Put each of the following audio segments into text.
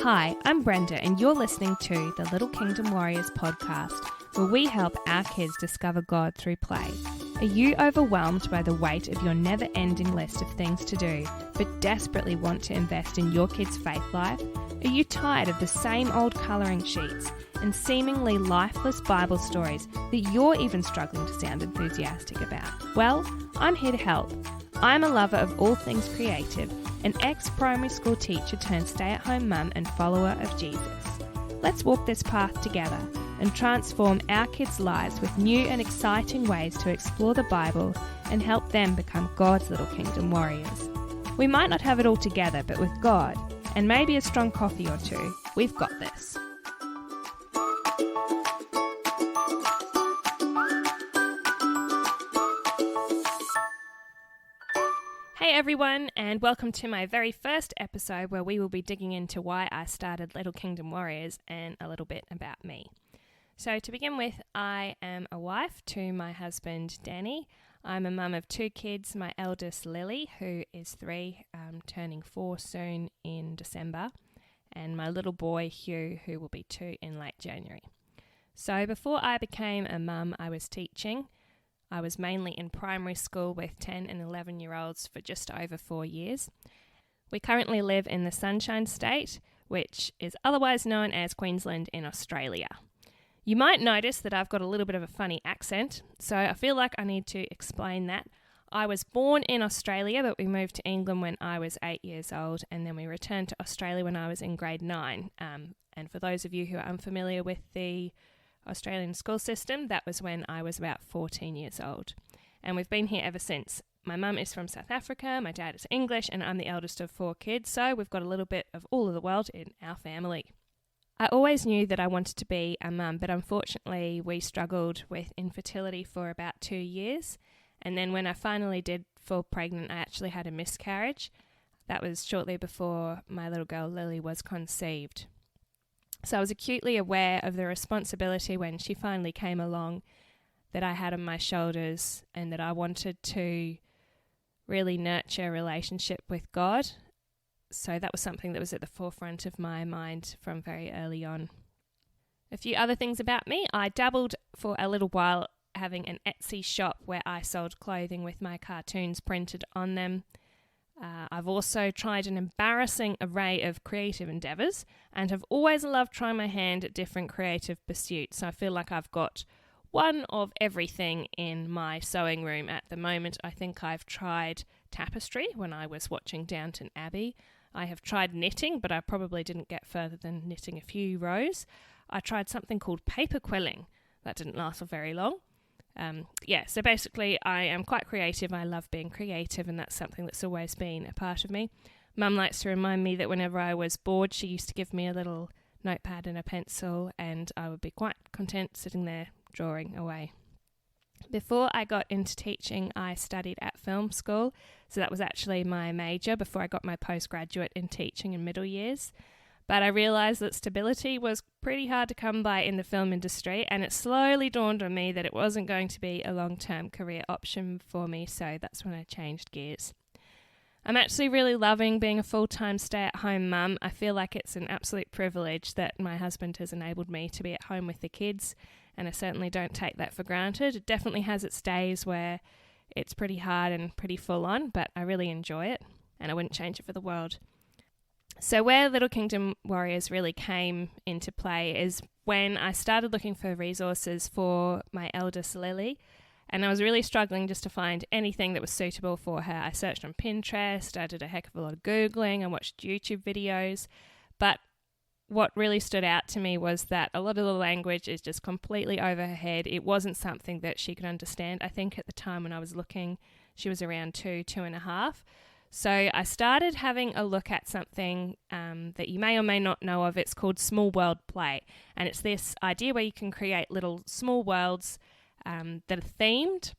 Hi, I'm Brenda, and you're listening to the Little Kingdom Warriors podcast, where we help our kids discover God through play. Are you overwhelmed by the weight of your never-ending list of things to do, but desperately want to invest in your kids' faith life? Are you tired of the same old colouring sheets and seemingly lifeless Bible stories that you're even struggling to sound enthusiastic about? Well, I'm here to help. I'm a lover of all things creative, an ex-primary school teacher turned stay-at-home mum and follower of Jesus. Let's walk this path together and transform our kids' lives with new and exciting ways to explore the Bible and help them become God's little kingdom warriors. We might not have it all together, but with God, and maybe a strong coffee or two, we've got this. Hey everyone, and welcome to my very first episode where we will be digging into why I started Little Kingdom Warriors and a little bit about me. So to begin with, I am a wife to my husband Danny. I'm a mum of 2 kids, my eldest Lily, who is 3, turning 4 soon in December, and my little boy Hugh, who will be 2 in late January. So before I became a mum, I was teaching. I was mainly in primary school with 10 and 11-year-olds for just over 4 years. We currently live in the Sunshine State, which is otherwise known as Queensland in Australia. You might notice that I've got a little bit of a funny accent, so I feel like I need to explain that. I was born in Australia, but we moved to England when I was 8 years old, and then we returned to Australia when I was in grade 9. And for those of you who are unfamiliar with the Australian school system, that was when I was about 14 years old. And we've been here ever since. My mum is from South Africa, my dad is English, and I'm the eldest of 4 kids, so we've got a little bit of all of the world in our family. I always knew that I wanted to be a mum, but unfortunately we struggled with infertility for about 2 years. And then when I finally did fall pregnant, I actually had a miscarriage. That was shortly before my little girl Lily was conceived. So I was acutely aware of the responsibility when she finally came along that I had on my shoulders, and that I wanted to really nurture a relationship with God. So that was something that was at the forefront of my mind from very early on. A few other things about me. I dabbled for a little while having an Etsy shop where I sold clothing with my cartoons printed on them. I've also tried an embarrassing array of creative endeavours and have always loved trying my hand at different creative pursuits. So I feel like I've got one of everything in my sewing room at the moment. I think I've tried tapestry when I was watching Downton Abbey. I have tried knitting, but I probably didn't get further than knitting a few rows. I tried something called paper quilling. That didn't last for very long. So basically I am quite creative. I love being creative, and that's something that's always been a part of me. Mum likes to remind me that whenever I was bored, she used to give me a little notepad and a pencil, and I would be quite content sitting there drawing away. Before I got into teaching, I studied at film school, so that was actually my major before I got my postgraduate in teaching in middle years. But I realised that stability was pretty hard to come by in the film industry, and it slowly dawned on me that it wasn't going to be a long-term career option for me, so that's when I changed gears. I'm actually really loving being a full-time stay-at-home mum. I feel like it's an absolute privilege that my husband has enabled me to be at home with the kids, and I certainly don't take that for granted. It definitely has its days where it's pretty hard and pretty full-on, but I really enjoy it, and I wouldn't change it for the world. So where Little Kingdom Warriors really came into play is when I started looking for resources for my eldest Lily, and I was really struggling just to find anything that was suitable for her. I searched on Pinterest, I did a heck of a lot of Googling, I watched YouTube videos, but what really stood out to me was that a lot of the language is just completely over her head. It wasn't something that she could understand. I think at the time when I was looking, she was around 2.5. So I started having a look at something that you may or may not know of. It's called small world play. And it's this idea where you can create little small worlds that are themed,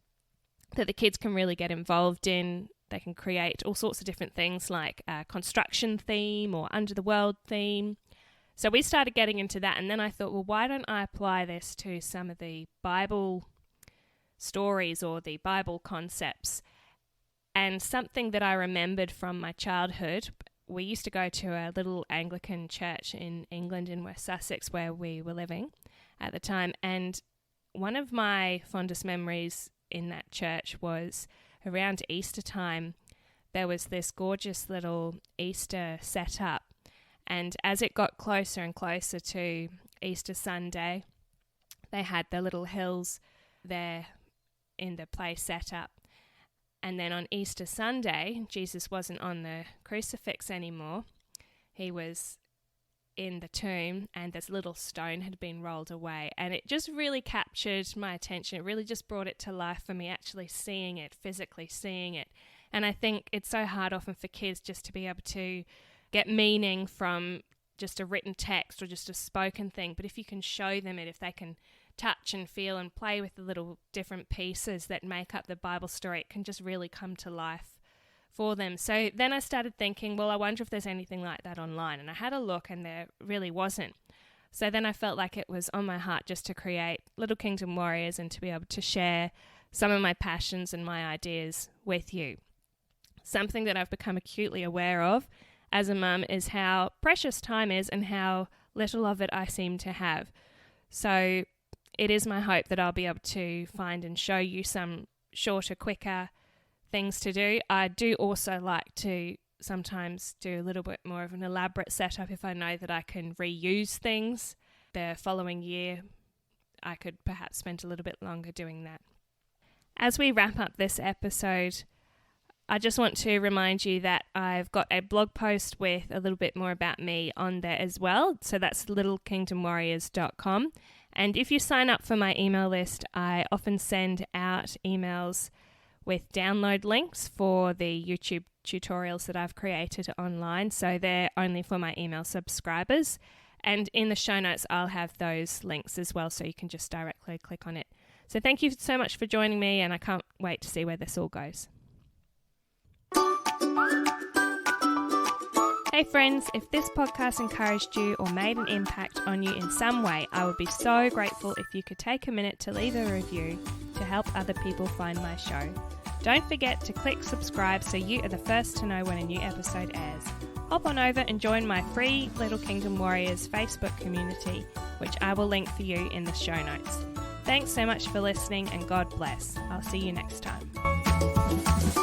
that the kids can really get involved in. They can create all sorts of different things like a construction theme or under the world theme. So we started getting into that. And then I thought, well, why don't I apply this to some of the Bible stories or the Bible concepts? And something that I remembered from my childhood we used to go to a little Anglican church in England, in West Sussex, where we were living at the time. And one of my fondest memories in that church was around Easter time. There was this gorgeous little Easter set up. And as it got closer and closer to Easter Sunday, they had the little hills there in the place set up. And then on Easter Sunday, Jesus wasn't on the crucifix anymore. He was in the tomb, and this little stone had been rolled away. And it just really captured my attention. It really just brought it to life for me, actually seeing it, physically seeing it. And I think it's so hard often for kids just to be able to get meaning from just a written text or just a spoken thing. But if you can show them it, if they can touch and feel and play with the little different pieces that make up the Bible story, it can just really come to life for them. So then I started thinking, well, I wonder if there's anything like that online. And I had a look, and there really wasn't. So then I felt like it was on my heart just to create Little Kingdom Warriors and to be able to share some of my passions and my ideas with you. Something that I've become acutely aware of as a mum is how precious time is and how little of it I seem to have. So it is my hope that I'll be able to find and show you some shorter, quicker things to do. I do also like to sometimes do a little bit more of an elaborate setup if I know that I can reuse things. The following year, I could perhaps spend a little bit longer doing that. As we wrap up this episode, I just want to remind you that I've got a blog post with a little bit more about me on there as well. So that's littlekingdomwarriors.com. And if you sign up for my email list, I often send out emails with download links for the YouTube tutorials that I've created online. So they're only for my email subscribers. And in the show notes, I'll have those links as well, so you can just directly click on it. So thank you so much for joining me, and I can't wait to see where this all goes. Hey friends, if this podcast encouraged you or made an impact on you in some way, I would be so grateful if you could take a minute to leave a review to help other people find my show. Don't forget to click subscribe so you are the first to know when a new episode airs. Hop on over and join my free Little Kingdom Warriors Facebook community, which I will link for you in the show notes. Thanks so much for listening, and God bless. I'll see you next time.